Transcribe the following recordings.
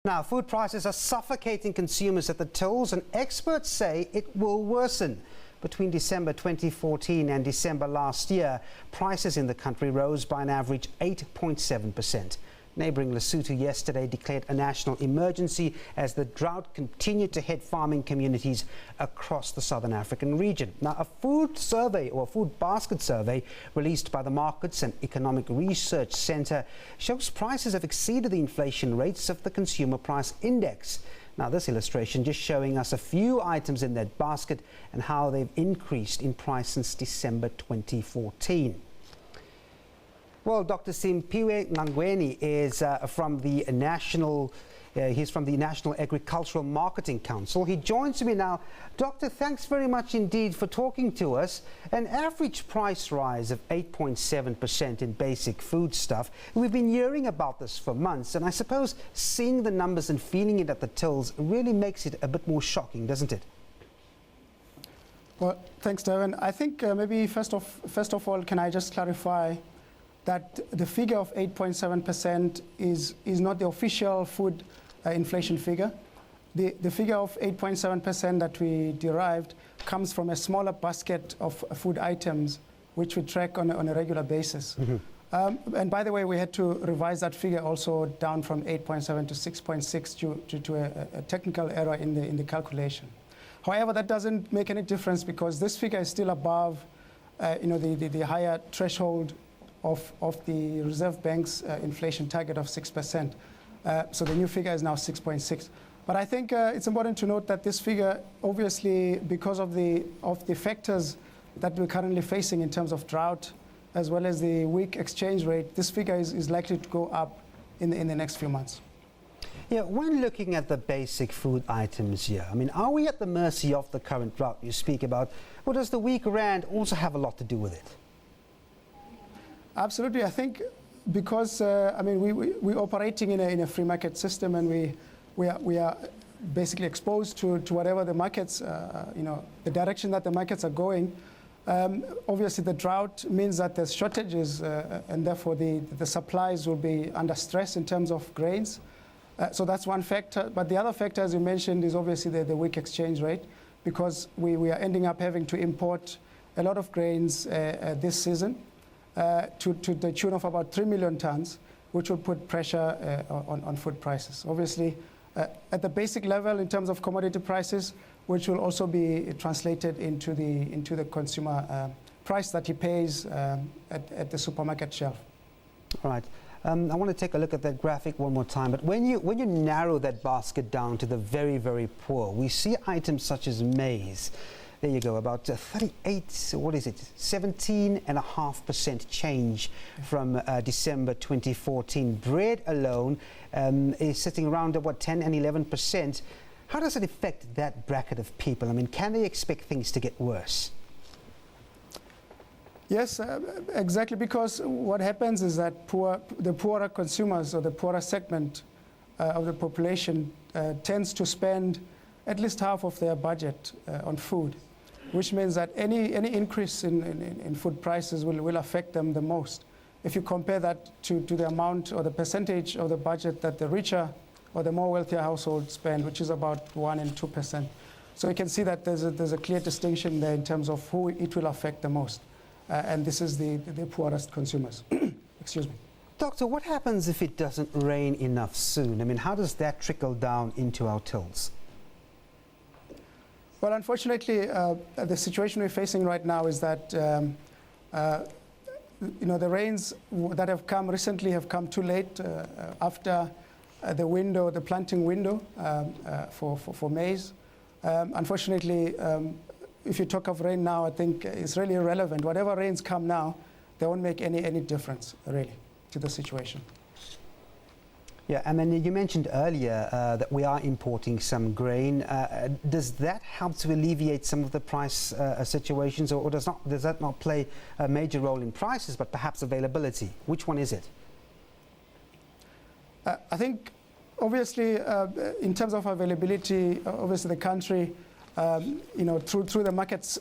Now, food prices are suffocating consumers at the tolls, and experts say it will worsen. Between December 2014 and December last year, prices in the country rose by an average 8.7%. Neighbouring Lesotho yesterday declared a national emergency as the drought continued to hit farming communities across the southern African region. Now, a food survey or a food basket survey released by the Markets and Economic Research Centre shows prices have exceeded the inflation rates of the Consumer Price Index. Now, this illustration just showing us a few items in that basket and how they've increased in price since December 2014. Well, Dr. Simphiwe Ngangweni is from the National Agricultural Marketing Council. He joins me now. Doctor, thanks very much indeed for talking to us. An average price rise of 8.7% in basic foodstuff. We've been hearing about this for months, and I suppose seeing the numbers and feeling it at the tills really makes it a bit more shocking, doesn't it? Well, thanks, Devin. I think maybe first of all, can I just clarify that the figure of 8.7% is not the official food inflation figure. The figure of 8.7% that we derived comes from a smaller basket of food items which we track on a regular basis. Mm-hmm. And by the way, we had to revise that figure also down from 8.7 to 6.6 due to a technical error in the calculation. However, that doesn't make any difference because this figure is still above the higher threshold of the Reserve Bank's inflation target of 6%. So the new figure is now 6.6. But I think it's important to note that this figure, obviously, because of the factors that we're currently facing in terms of drought, as well as the weak exchange rate, this figure is likely to go up in the next few months. Yeah, when looking at the basic food items here, I mean, are we at the mercy of the current drought you speak about, or does the weak rand also have a lot to do with it? Absolutely. I think because we're operating in a free market system, and we are basically exposed to whatever the markets, the direction that the markets are going. Obviously, the drought means that there's shortages, and therefore the supplies will be under stress in terms of grains. So that's one factor. But the other factor, as you mentioned, is obviously the weak exchange rate, because we are ending up having to import a lot of grains this season. To the tune of about 3 million tons, which will put pressure on food prices. Obviously, at the basic level in terms of commodity prices, which will also be translated into the consumer price that he pays at the supermarket shelf. All right. I want to take a look at that graphic one more time. But when you narrow that basket down to the very, very poor, we see items such as maize. There you go, about 17.5% change from December 2014. Bread alone is sitting around at 10 and 11%. How does it affect that bracket of people? I mean, can they expect things to get worse? Yes, exactly, because what happens is that the poorer consumers, or the poorer segment of the population tends to spend at least half of their budget on food, which means that any increase in food prices will affect them the most. If you compare that to the amount or the percentage of the budget that the richer or the more wealthier households spend, which is about 1% and 2%. So you can see that there's a clear distinction there in terms of who it will affect the most. And this is the poorest consumers. Excuse me. Doctor, what happens if it doesn't rain enough soon? I mean, how does that trickle down into our tills? Well, unfortunately, the situation we're facing right now is that the rains that have come recently have come too late after the planting window for maize. Unfortunately, if you talk of rain now, I think it's really irrelevant. Whatever rains come now, they won't make any difference, really, to the situation. Yeah, I mean, you mentioned earlier that we are importing some grain. Does that help to alleviate some of the price situations, or does that not play a major role in prices, but perhaps availability? Which one is it? I think, obviously, in terms of availability, obviously the country, through the markets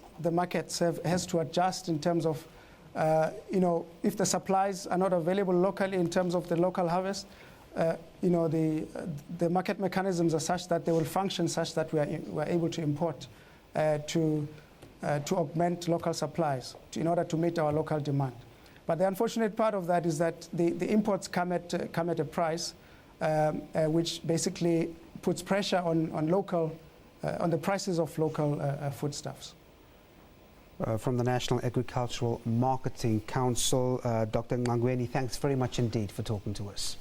has to adjust in terms of, if the supplies are not available locally in terms of the local harvest, the market mechanisms are such that they will function such that we are able to import to augment local supplies in order to meet our local demand. But the unfortunate part of that is that the imports come at a price which basically puts pressure on the prices of local foodstuffs. From the National Agricultural Marketing Council, Dr. Ngangweni, thanks very much indeed for talking to us.